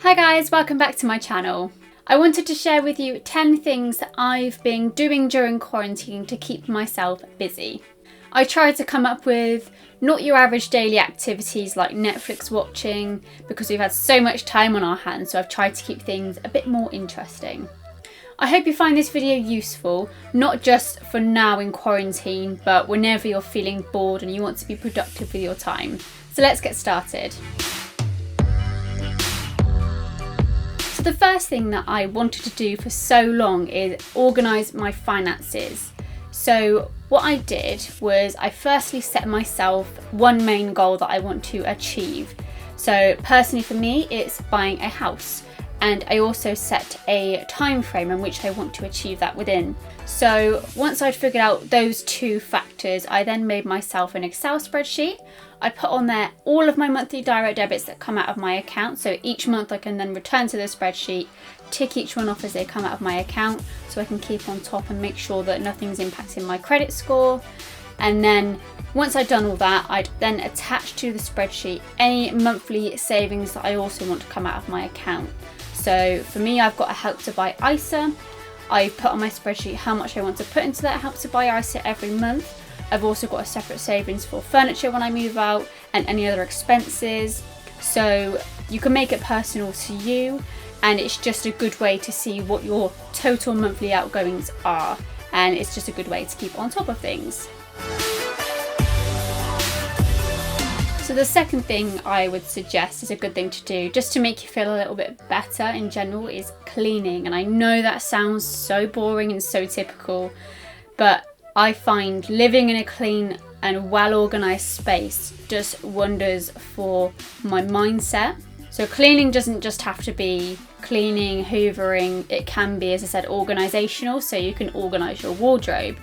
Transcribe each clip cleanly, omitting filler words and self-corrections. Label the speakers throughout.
Speaker 1: Hi guys, welcome back to my channel. I wanted to share with you 10 things that I've been doing during quarantine to keep myself busy. I tried to come up with not your average daily activities like Netflix watching because we've had so much time on our hands, so I've tried to keep things a bit more interesting. I hope you find this video useful, not just for now in quarantine, but whenever you're feeling bored and you want to be productive with your time. So let's get started. So the first thing that I wanted to do for so long is organise my finances. So what I did was I firstly set myself one main goal that I want to achieve. So personally for me, it's buying a house. And I also set a time frame in which I want to achieve that within. So once I'd figured out those two factors, I then made myself an Excel spreadsheet. I put on there all of my monthly direct debits that come out of my account. So each month I can then return to the spreadsheet, tick each one off as they come out of my account so I can keep on top and make sure that nothing's impacting my credit score. And then once I'd done all that, I'd then attach to the spreadsheet any monthly savings that I also want to come out of my account. So for me, I've got a Help to Buy ISA. I put on my spreadsheet how much I want to put into that Help to Buy ISA every month. I've also got a separate savings for furniture when I move out and any other expenses. So you can make it personal to you, and it's just a good way to see what your total monthly outgoings are. And it's just a good way to keep on top of things. So the second thing I would suggest is a good thing to do just to make you feel a little bit better in general is cleaning. And I know that sounds so boring and so typical, but I find living in a clean and well organised space does wonders for my mindset. So cleaning doesn't just have to be cleaning, hoovering, it can be, as I said, organisational. So you can organise your wardrobe,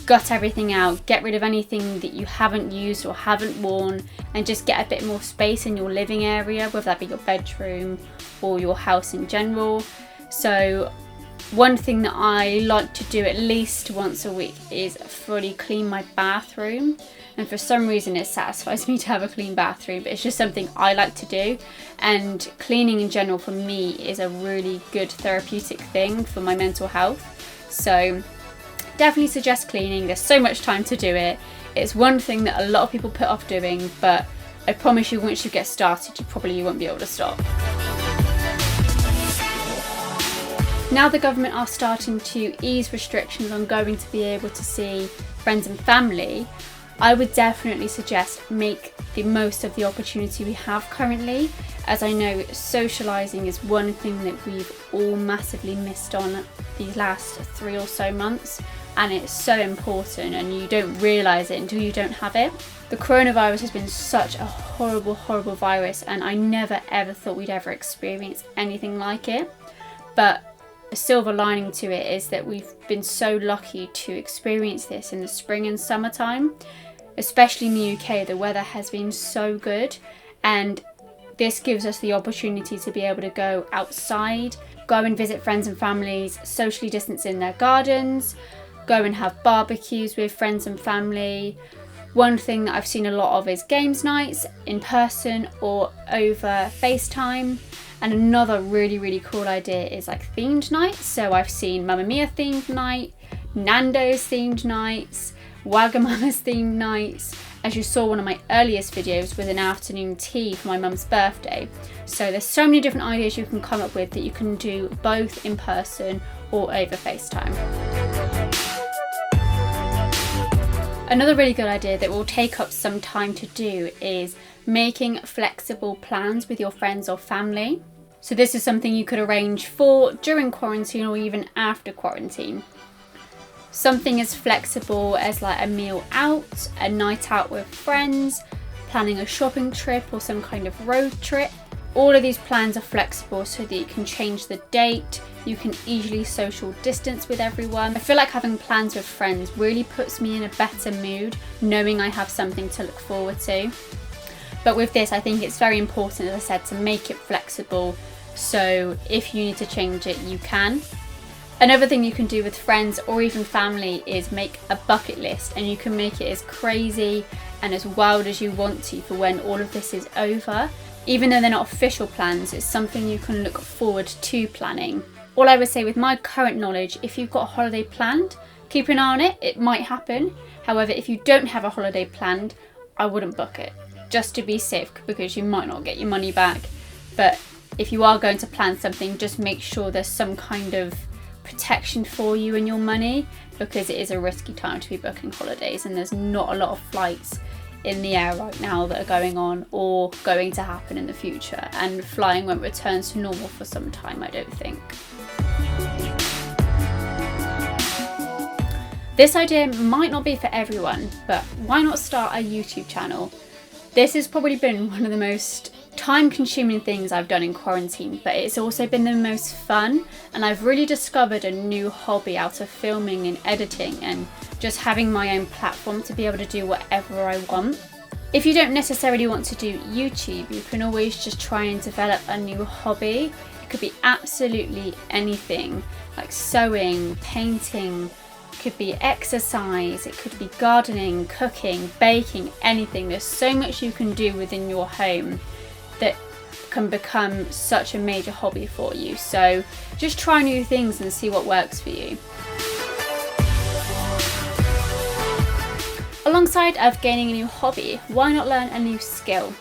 Speaker 1: gut everything out, get rid of anything that you haven't used or haven't worn, and just get a bit more space in your living area, whether that be your bedroom or your house in general. So one thing that I like to do at least once a week is fully clean my bathroom. And for some reason it satisfies me to have a clean bathroom, but it's just something I like to do. And cleaning in general for me is a really good therapeutic thing for my mental health. So definitely suggest cleaning. There's so much time to do it. It's one thing that a lot of people put off doing, but I promise you once you get started, you probably won't be able to stop. Now the government are starting to ease restrictions on going to be able to see friends and family, I would definitely suggest make the most of the opportunity we have currently, as I know socialising is one thing that we've all massively missed on these last 3 or so months, and it's so important and you don't realise it until you don't have it. The coronavirus has been such a horrible virus, and I never ever thought we'd ever experience anything like it, but a silver lining to it is that we've been so lucky to experience this in the spring and summertime. Especially in the UK, the weather has been so good, and this gives us the opportunity to be able to go outside, go and visit friends and families, socially distance in their gardens, go and have barbecues with friends and family. One thing that I've seen a lot of is games nights in person or over FaceTime. And another really cool idea is like themed nights. So I've seen Mamma Mia themed night, Nando's themed nights, Wagamama's themed nights. As you saw, one of my earliest videos was an afternoon tea for my mum's birthday. So there's so many different ideas you can come up with that you can do both in person or over FaceTime. Another really good idea that will take up some time to do is making flexible plans with your friends or family. So this is something you could arrange for during quarantine or even after quarantine. Something as flexible as like a meal out, a night out with friends, planning a shopping trip or some kind of road trip. All of these plans are flexible so that you can change the date, you can easily social distance with everyone. I feel like having plans with friends really puts me in a better mood, knowing I have something to look forward to. But with this, I think it's very important, as I said, to make it flexible, so if you need to change it, you can. Another thing you can do with friends or even family is make a bucket list, and you can make it as crazy and as wild as you want to for when all of this is over. Even though they're not official plans, it's something you can look forward to planning. All I would say with my current knowledge, if you've got a holiday planned, keep an eye on it, it might happen. However, if you don't have a holiday planned, I wouldn't book it, just to be safe, because you might not get your money back. But if you are going to plan something, just make sure there's some kind of protection for you and your money, because it is a risky time to be booking holidays, and there's not a lot of flights in the air right now that are going on or going to happen in the future, and flying won't return to normal for some time, I don't think. This idea might not be for everyone, but why not start a YouTube channel? This has probably been one of the most time-consuming things I've done in quarantine, but it's also been the most fun, and I've really discovered a new hobby out of filming and editing and just having my own platform to be able to do whatever I want. If you don't necessarily want to do YouTube, you can always just try and develop a new hobby. It could be absolutely anything, like sewing, painting, it could be exercise, it could be gardening, cooking, baking, anything. There's so much you can do within your home that can become such a major hobby for you. So just try new things and see what works for you. Alongside of gaining a new hobby, why not learn a new skill?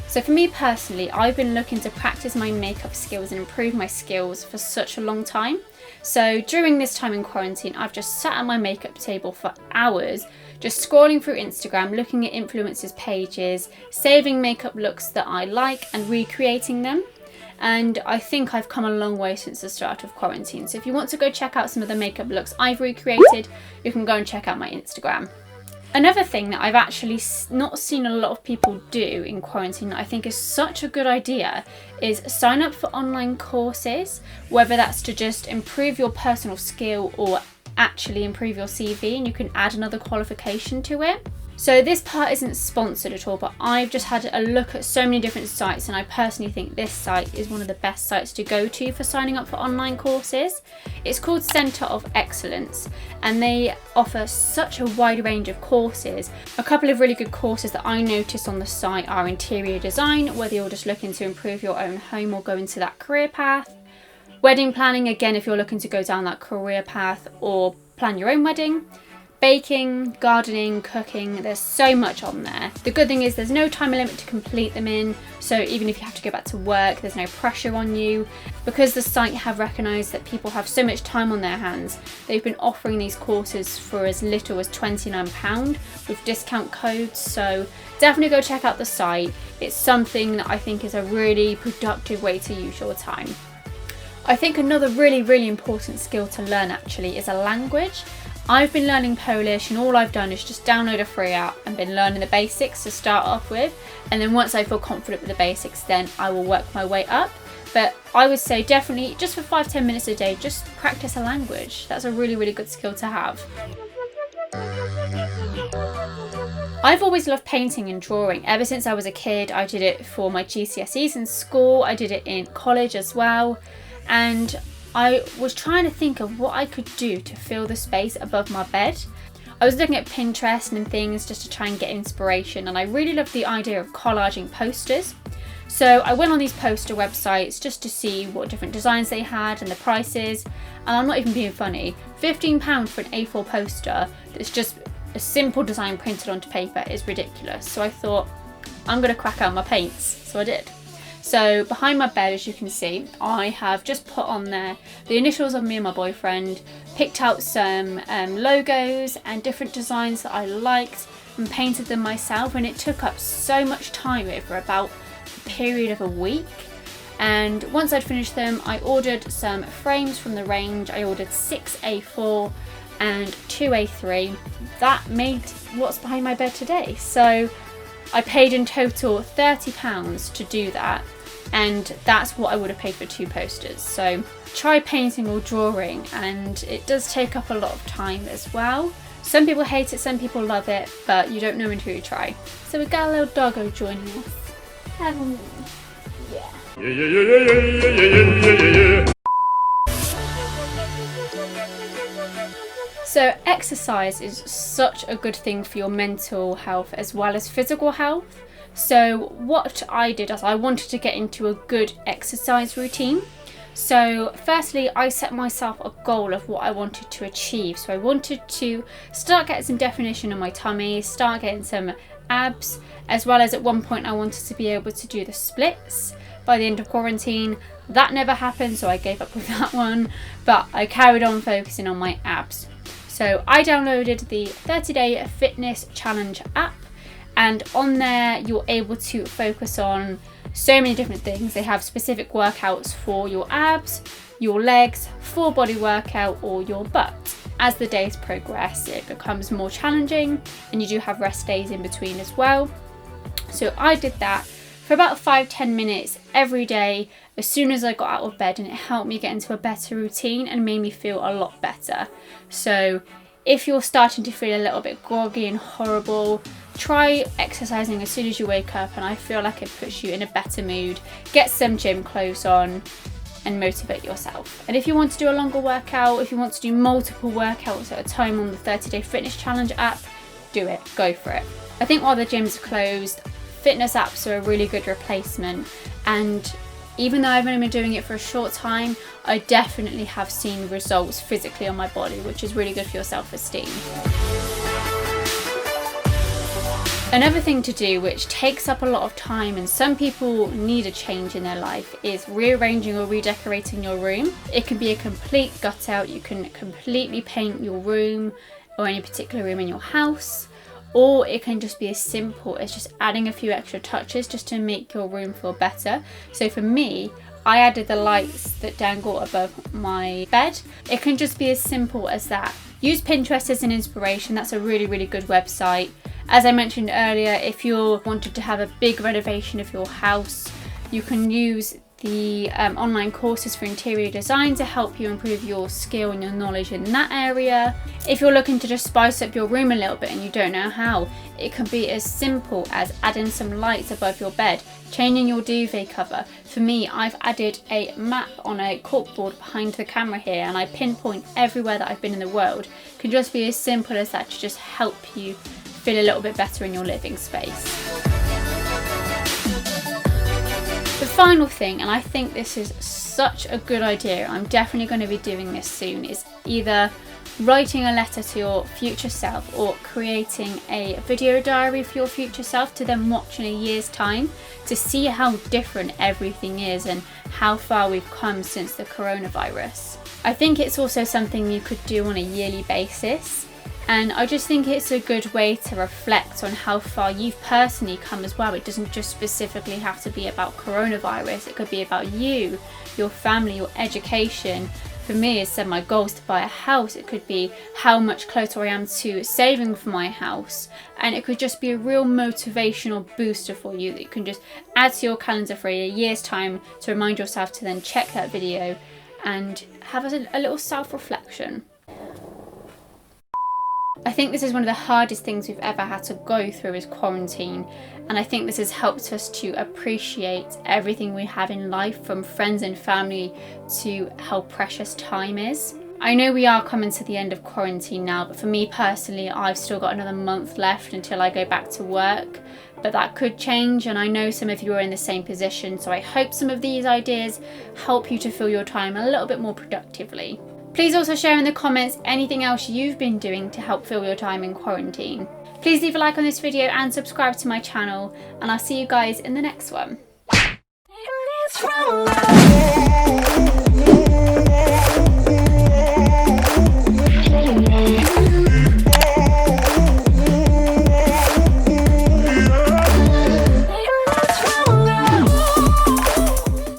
Speaker 1: So for me personally, I've been looking to practice my makeup skills and improve my skills for such a long time. So during this time in quarantine, I've just sat at my makeup table for hours, just scrolling through Instagram, looking at influencers' pages, saving makeup looks that I like and recreating them. And I think I've come a long way since the start of quarantine. So if you want to go check out some of the makeup looks I've recreated, you can go and check out my Instagram. Another thing that I've actually not seen a lot of people do in quarantine that I think is such a good idea is sign up for online courses, whether that's to just improve your personal skill or actually improve your CV, and you can add another qualification to it. So this part isn't sponsored at all, but I've just had a look at so many different sites, and I personally think this site is one of the best sites to go to for signing up for online courses. It's called Centre of Excellence, and they offer such a wide range of courses. A couple of really good courses that I noticed on the site are interior design, whether you're just looking to improve your own home or go into that career path. Wedding planning, again, if you're looking to go down that career path or plan your own wedding. Baking, gardening, cooking, there's so much on there. The good thing is there's no time limit to complete them in, so even if you have to go back to work, there's no pressure on you. Because the site have recognised that people have so much time on their hands, they've been offering these courses for as little as £29 with discount codes, so definitely go check out the site. It's something that I think is a really productive way to use your time. I think another really important skill to learn actually is a language. I've been learning Polish, and all I've done is just download a free app and been learning the basics to start off with, and then once I feel confident with the basics, then I will work my way up. But I would say definitely just for 5-10 minutes a day, just practice a language. That's a really good skill to have. I've always loved painting and drawing. Ever since I was a kid, I did it for my GCSEs in school, I did it in college as well, and I was trying to think of what I could do to fill the space above my bed. I was looking at Pinterest and things just to try and get inspiration, and I really loved the idea of collaging posters. So I went on these poster websites just to see what different designs they had and the prices, and I'm not even being funny, £15 for an A4 poster that's just a simple design printed onto paper is ridiculous. So I thought, I'm going to crack out my paints, so I did. So behind my bed, as you can see, I have just put on there the initials of me and my boyfriend, picked out some logos and different designs that I liked and painted them myself, and it took up so much time over about a period of a week. And once I'd finished them, I ordered some frames from the range. I ordered 6 A4 and 2 A3. That made what's behind my bed today. So I paid in total £30 to do that, and that's what I would have paid for 2 posters. So try painting or drawing, and it does take up a lot of time as well. Some people hate it, some people love it, but you don't know until you try. So we got a little doggo joining us. So exercise is such a good thing for your mental health as well as physical health. So what I did is I wanted to get into a good exercise routine. So firstly, I set myself a goal of what I wanted to achieve. So I wanted to start getting some definition on my tummy, start getting some abs, as well as at one point I wanted to be able to do the splits by the end of quarantine. That never happened, so I gave up with that one, but I carried on focusing on my abs. So I downloaded the 30-day fitness challenge app, and on there you're able to focus on so many different things. They have specific workouts for your abs, your legs, full body workout, or your butt. As the days progress, it becomes more challenging, and you do have rest days in between as well. So I did that for about 5-10 minutes every day as soon as I got out of bed, and it helped me get into a better routine and made me feel a lot better. So if you're starting to feel a little bit groggy and horrible, try exercising as soon as you wake up, and I feel like it puts you in a better mood. Get some gym clothes on and motivate yourself. And if you want to do a longer workout, if you want to do multiple workouts at a time on the 30-day fitness challenge app, do it, go for it. I think while the gyms are closed, fitness apps are a really good replacement, and even though I've only been doing it for a short time, I definitely have seen results physically on my body, which is really good for your self-esteem. Another thing to do, which takes up a lot of time and some people need a change in their life, is rearranging or redecorating your room. It can be a complete gut out. You can completely paint your room or any particular room in your house, or it can just be as simple as just adding a few extra touches just to make your room feel better. So for me, I added the lights that dangle above my bed. It can just be as simple as that. Use Pinterest as an inspiration. That's a really, really good website. As I mentioned earlier, if you wanted to have a big renovation of your house, you can use the online courses for interior design to help you improve your skill and your knowledge in that area. If you're looking to just spice up your room a little bit and you don't know how, it can be as simple as adding some lights above your bed, changing your duvet cover. For me, I've added a map on a corkboard behind the camera here, and I pinpoint everywhere that I've been in the world. It can just be as simple as that to just help you feel a little bit better in your living space. The final thing, and I think this is such a good idea, I'm definitely going to be doing this soon, is either writing a letter to your future self or creating a video diary for your future self to then watch in a year's time to see how different everything is and how far we've come since the coronavirus. I think it's also something you could do on a yearly basis. And I just think it's a good way to reflect on how far you've personally come as well. It doesn't just specifically have to be about coronavirus. It could be about you, your family, your education. For me, as I said, my goal is to buy a house. It could be how much closer I am to saving for my house. And it could just be a real motivational booster for you that you can just add to your calendar for a year's time to remind yourself to then check that video and have a little self-reflection. I think this is one of the hardest things we've ever had to go through is quarantine, and I think this has helped us to appreciate everything we have in life, from friends and family to how precious time is. I know we are coming to the end of quarantine now, but for me personally, I've still got another month left until I go back to work, but that could change, and I know some of you are in the same position, so I hope some of these ideas help you to fill your time a little bit more productively. Please also share in the comments anything else you've been doing to help fill your time in quarantine. Please leave a like on this video and subscribe to my channel, and I'll see you guys in the next one.